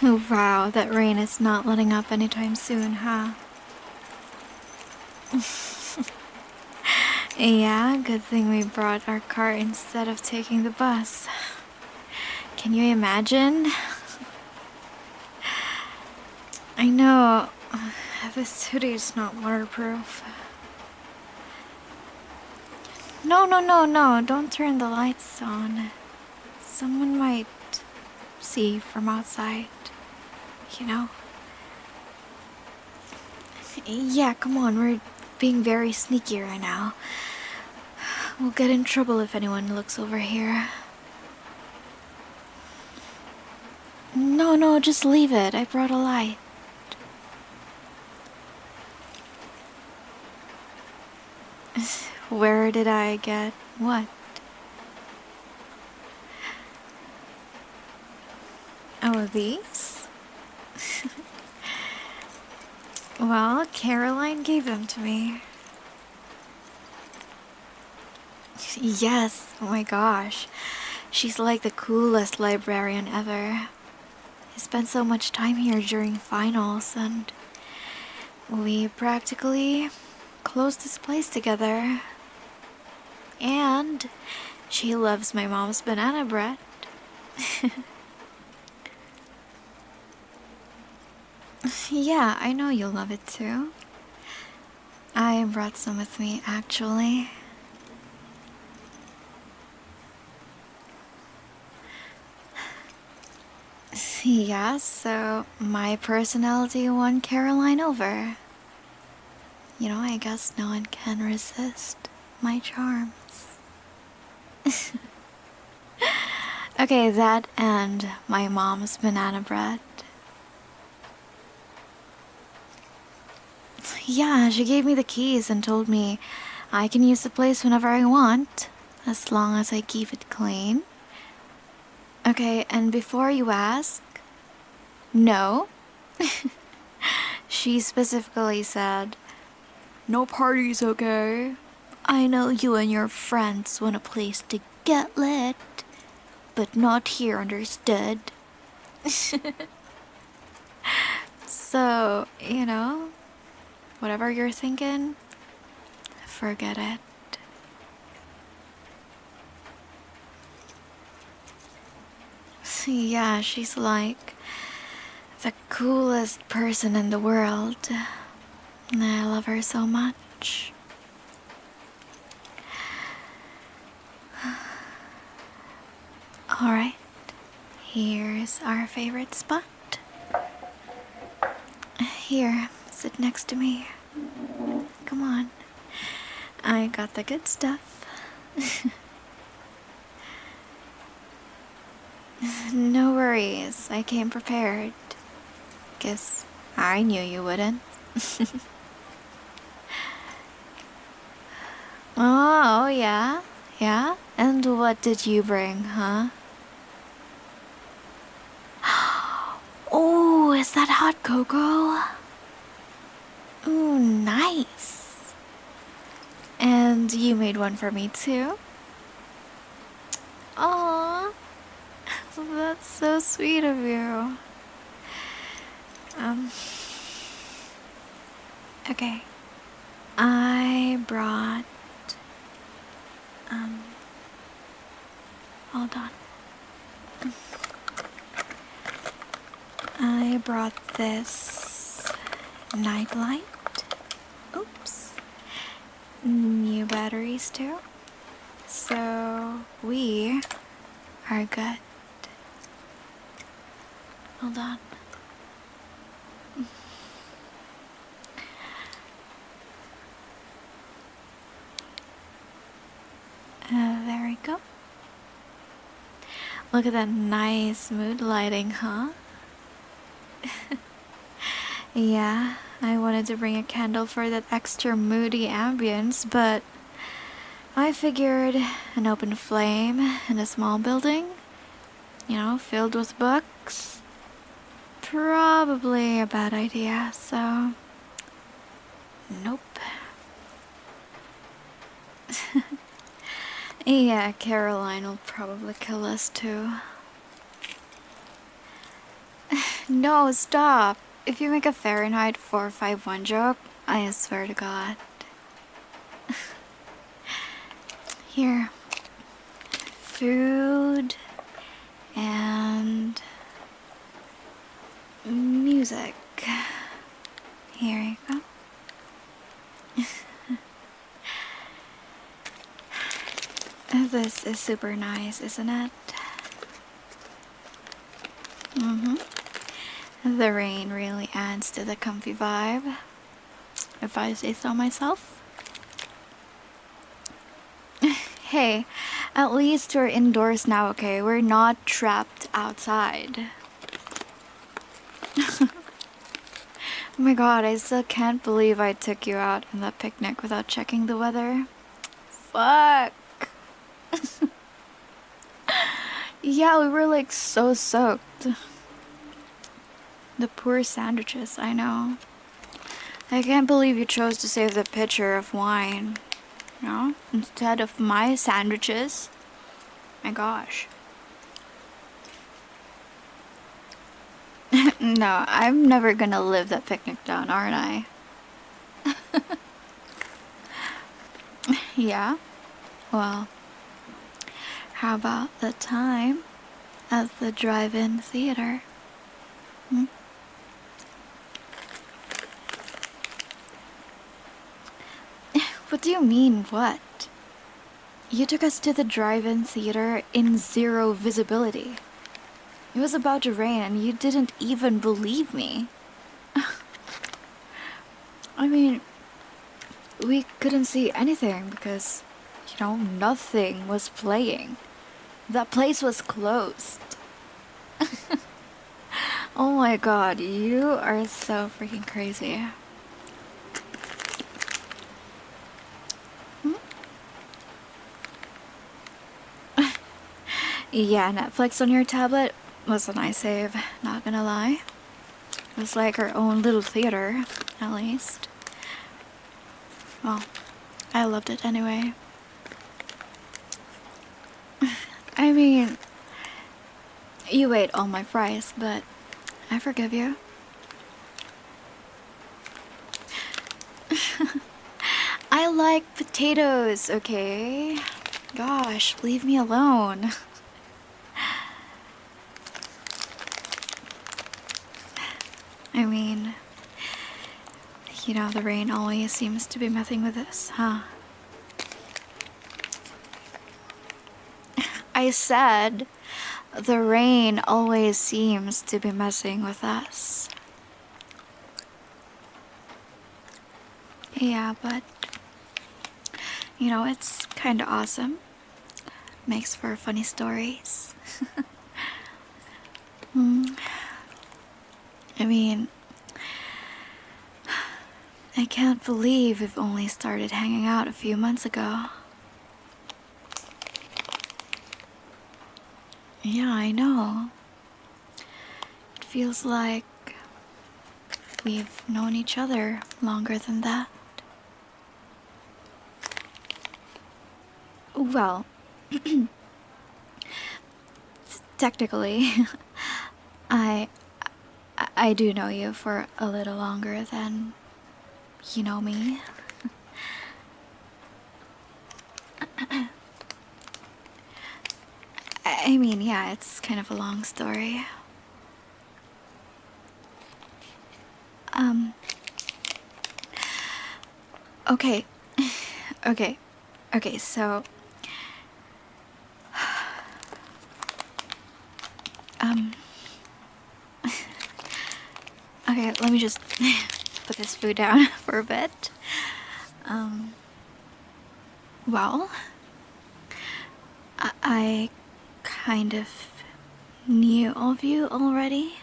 Wow, that rain is not letting up anytime soon, huh? Yeah, good thing we brought our car instead of taking the bus. Can you imagine? I know this hoodie is not waterproof. No, no, no, no, don't turn the lights on. Someone might see from outside, you know? Yeah, come on, we're being very sneaky right now. We'll get in trouble if anyone looks over here. No, no, just leave it. I brought a light. Where did I get what? Oh, these? Well, Caroline gave them to me. Yes, oh my gosh. She's like the coolest librarian ever. I spent so much time here during finals, and we practically closed this place together. And she loves my mom's banana bread. Yeah, I know you'll love it too. I brought some with me, actually. Yeah, so my personality won Caroline over. You know, I guess no one can resist my charms. Okay, that and my mom's banana bread. Yeah, she gave me the keys and told me I can use the place whenever I want, as long as I keep it clean. Okay, and before you ask, no. She specifically said, no parties, okay? I know you and your friends want a place to get lit, but not here, understood? So, you know, whatever you're thinking, forget it. Yeah, she's like the coolest person in the world. I love her so much. Alright, here's our favorite spot. Here, sit next to me. Come on. I got the good stuff. No worries, I came prepared. Guess I knew you wouldn't. Oh, yeah? Yeah? And what did you bring, huh? Oh, is that hot cocoa? Ooh, nice. And you made one for me too? Aww, that's so sweet of you. Okay. I brought, hold on. I brought this nightlight. Oops. New batteries too. So we are good. Hold on. There we go. Look at that nice mood lighting, huh? Yeah, I wanted to bring a candle for that extra moody ambience, but I figured an open flame in a small building, you know, filled with books, probably a bad idea, so nope. Yeah, Caroline will probably kill us too. No, stop. If you make a Fahrenheit 451 joke, I swear to God. Here. Food and music. Here you go. This is super nice, isn't it? The rain really adds to the comfy vibe, if I say so myself. Hey, at least we're indoors now, okay? We're not trapped outside. Oh my god, I still can't believe I took you out on that picnic without checking the weather. Fuck! Yeah, we were like so soaked. The poor sandwiches, I know. I can't believe you chose to save the pitcher of wine, you know, instead of my sandwiches. My gosh. No, I'm never gonna live that picnic down, aren't I? Yeah? Well, how about the time at the drive-in theater? What do you mean, what? You took us to the drive-in theater in zero visibility. It was about to rain and you didn't even believe me. I mean, we couldn't see anything because, you know, nothing was playing. That place was closed. Oh my god, you are so freaking crazy. Yeah, Netflix on your tablet was a nice save, not gonna lie. It was like our own little theater, at least. Well, I loved it anyway. I mean, you ate all my fries, but I forgive you. I like potatoes, okay? Gosh, leave me alone. I mean, you know, the rain always seems to be messing with us, huh? I said, the rain always seems to be messing with us. Yeah, but, you know, it's kinda awesome. Makes for funny stories. I mean, I can't believe we've only started hanging out a few months ago. Yeah, I know. It feels like we've known each other longer than that. Well, technically, I do know you for a little longer than you know me. I mean, yeah, it's kind of a long story. Okay. Okay, so okay, let me just put this food down for a bit. Well, I kind of knew of you already.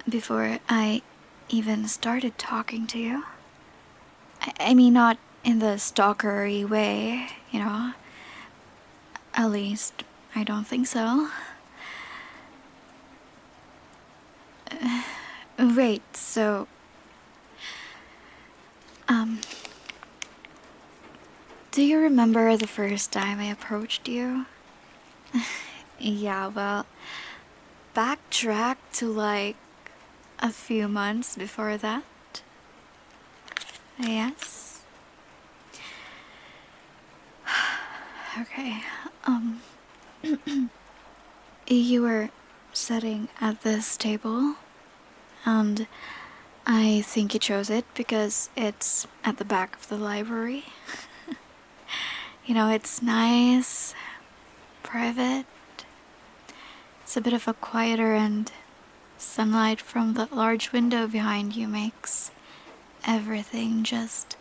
Before I even started talking to you. I mean, not in the stalkery way, you know. At least, I don't think so. Wait, so... do you remember the first time I approached you? Yeah, well, backtrack to like a few months before that. Yes. Okay. You were sitting at this table, and I think you chose it because it's at the back of the library. You know, it's nice, private. It's a bit of a quieter, and sunlight from the large window behind you makes everything just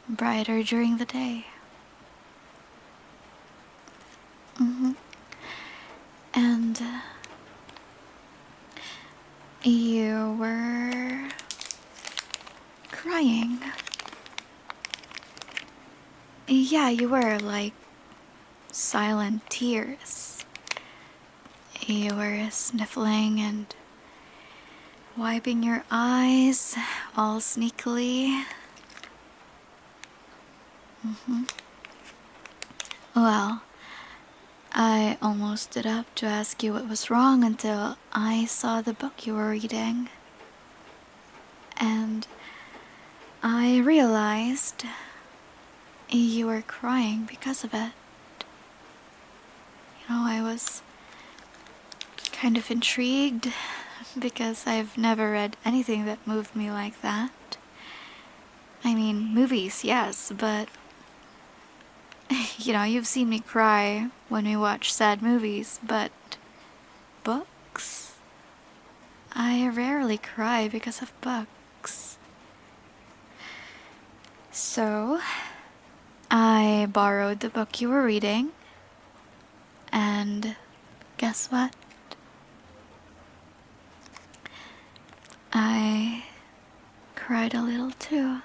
brighter during the day. And you were crying. Yeah, you were like silent tears. You were sniffling and wiping your eyes all sneakily. Well, I almost stood up to ask you what was wrong until I saw the book you were reading. And I realized you were crying because of it. You know, I was kind of intrigued because I've never read anything that moved me like that. I mean, movies, yes, but you know, you've seen me cry when we watch sad movies, but books? I rarely cry because of books. So, I borrowed the book you were reading, and guess what? I cried a little too.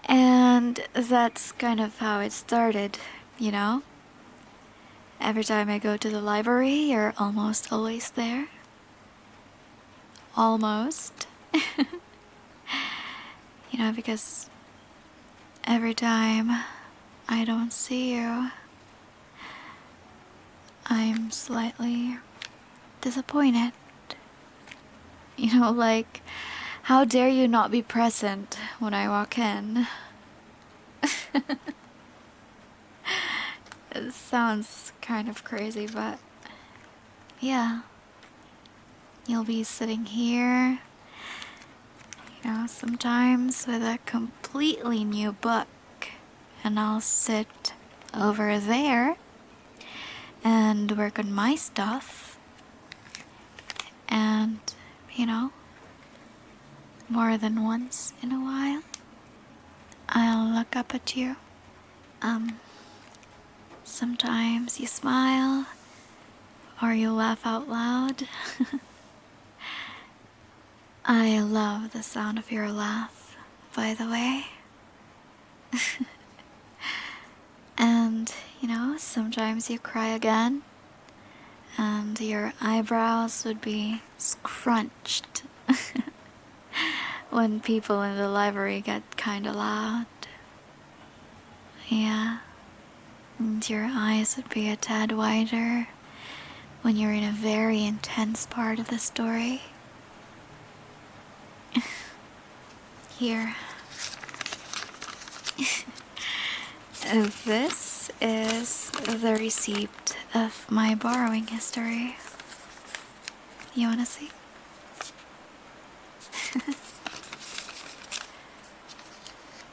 And that's kind of how it started, you know? Every time I go to the library, you're almost always there. Almost. You know, because every time I don't see you, I'm slightly disappointed. You know, like, how dare you not be present when I walk in? It sounds kind of crazy, but yeah. You'll be sitting here, you know, sometimes with a completely new book, and I'll sit over there and work on my stuff, and, you know, more than once in a while, I'll look up at you. Sometimes you smile, or you laugh out loud. I love the sound of your laugh, by the way. And, you know, sometimes you cry again, and your eyebrows would be scrunched when people in the library get kinda loud. Yeah. And your eyes would be a tad wider when you're in a very intense part of the story. Here. This is the receipt of my borrowing history. You wanna see?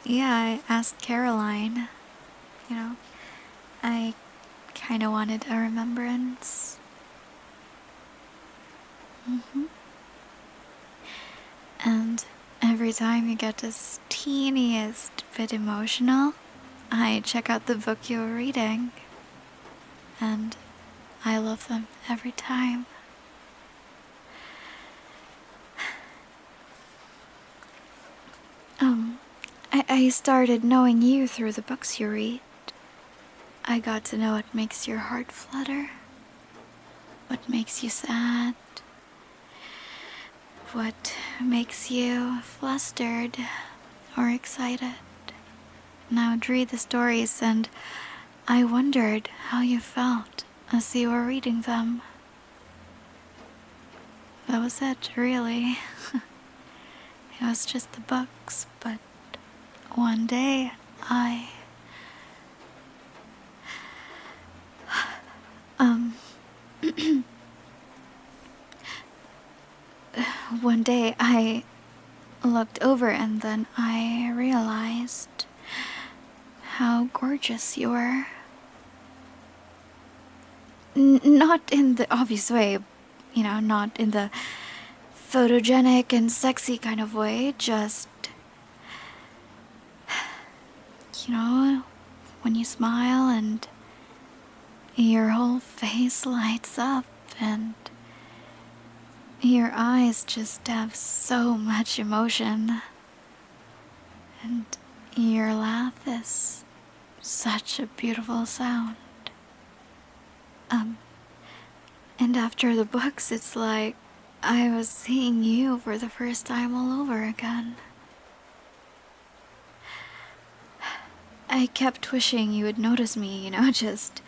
Yeah, I asked Caroline. You know, I kinda wanted a remembrance. And every time you get this teeniest bit emotional, I check out the book you were reading. And I love them every time. I started knowing you through the books you read. I got to know what makes your heart flutter, what makes you sad, what makes you flustered or excited. And I would read the stories and I wondered how you felt as you were reading them. That was it, really. It was just the books, but one day one day I looked over and then I realized how gorgeous you were. Not in the obvious way, not in the photogenic and sexy kind of way, just, when you smile and your whole face lights up and your eyes just have so much emotion, and your laugh is such a beautiful sound. And after the books, it's like I was seeing you for the first time all over again. I kept wishing you would notice me, just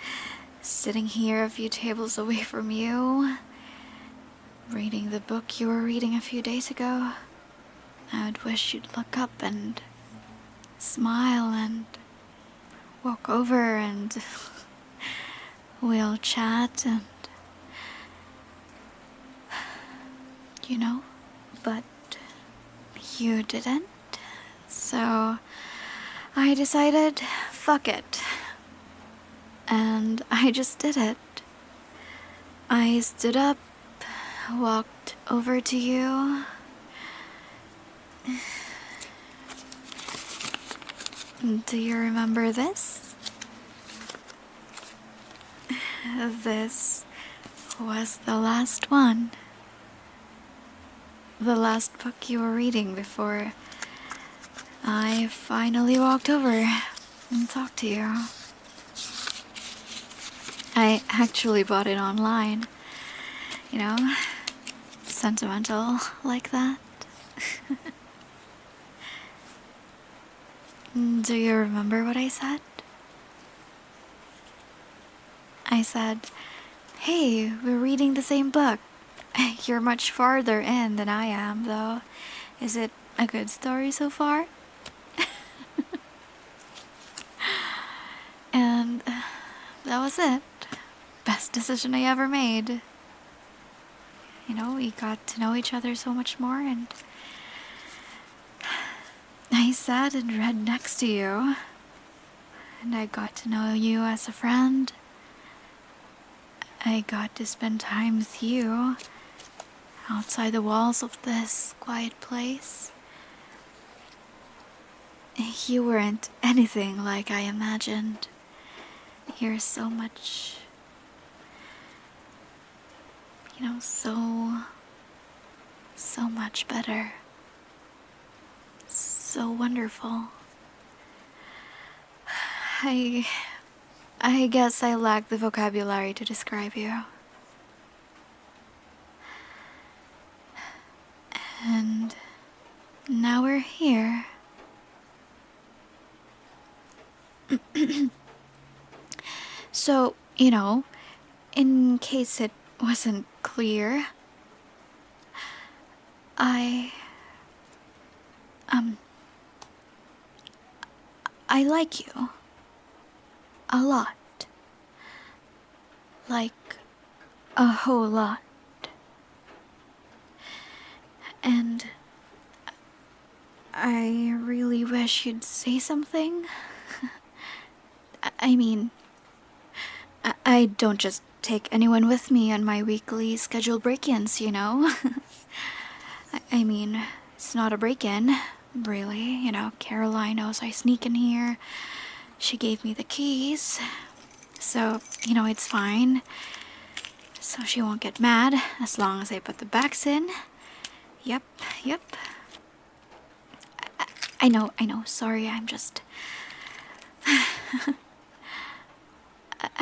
sitting here a few tables away from you, reading the book you were reading a few days ago. I would wish you'd look up and smile and walk over and we'll chat and, but you didn't. So I decided, fuck it. And I just did it. I stood up, walked over to you. Do you remember this? This was the last one. The last book you were reading before I finally walked over and talked to you. I actually bought it online. Sentimental like that. Do you remember what I said? I said, hey, we're reading the same book. You're much farther in than I am, though. Is it a good story so far? And that was it. Best decision I ever made. We got to know each other so much more, and I sat and read next to you, and I got to know you as a friend. I got to spend time with you outside the walls of this quiet place. You weren't anything like I imagined. You're so much, so much better. So wonderful. I guess I lack the vocabulary to describe you. And now we're here. So, in case it wasn't clear, I like you. A lot. Like, a whole lot. And I really wish you'd say something. I mean, I don't just take anyone with me on my weekly scheduled break-ins, I mean, it's not a break-in, really. Caroline knows I sneak in here. She gave me the keys. So, it's fine. So she won't get mad as long as I put the backs in. Yep. I know. Sorry, I'm just...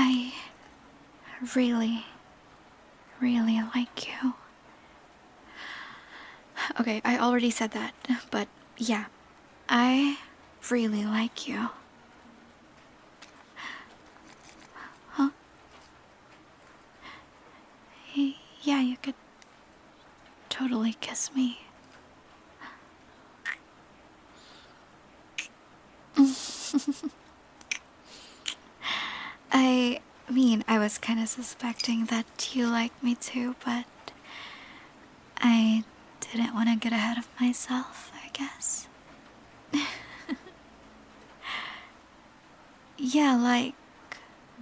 I really, really like you. Okay, I already said that, but yeah, I really like you. Huh? kiss me. I mean, I was kind of suspecting that you like me too, but I didn't want to get ahead of myself, I guess. Yeah, like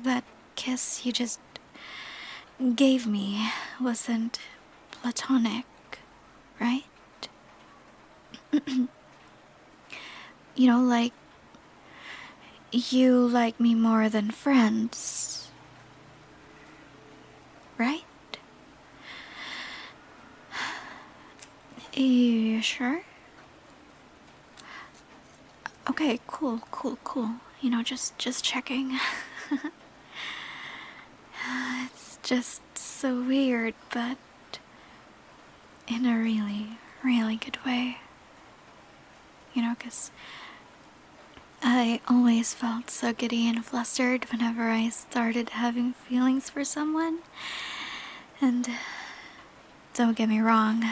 that kiss you just gave me wasn't platonic, right? Like you like me more than friends, right? You sure? Okay, cool, cool, cool. Just checking. It's just so weird, but in a really, really good way. 'Cause I always felt so giddy and flustered whenever I started having feelings for someone. And don't get me wrong,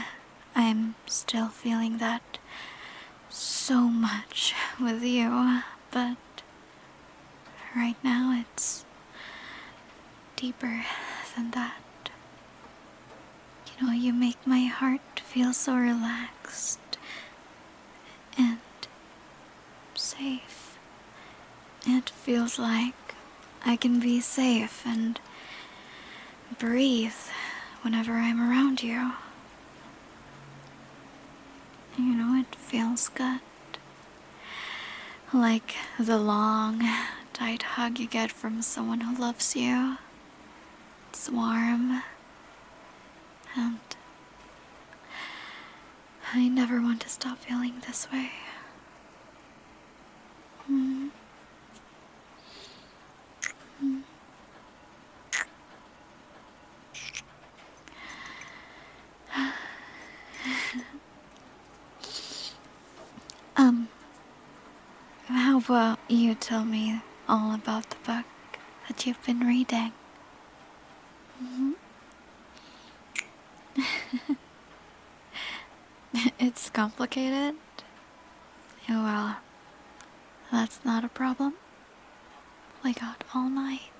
I'm still feeling that so much with you, but right now it's deeper than that. You make my heart feel so relaxed and safe. It feels like I can be safe and breathe whenever I'm around you. It feels good. Like the long, tight hug you get from someone who loves you. It's warm, and I never want to stop feeling this way. Mm. Mm. How about you tell me all about the book that you've been reading? Mm-hmm. It's complicated? Well, that's not a problem. We got all night.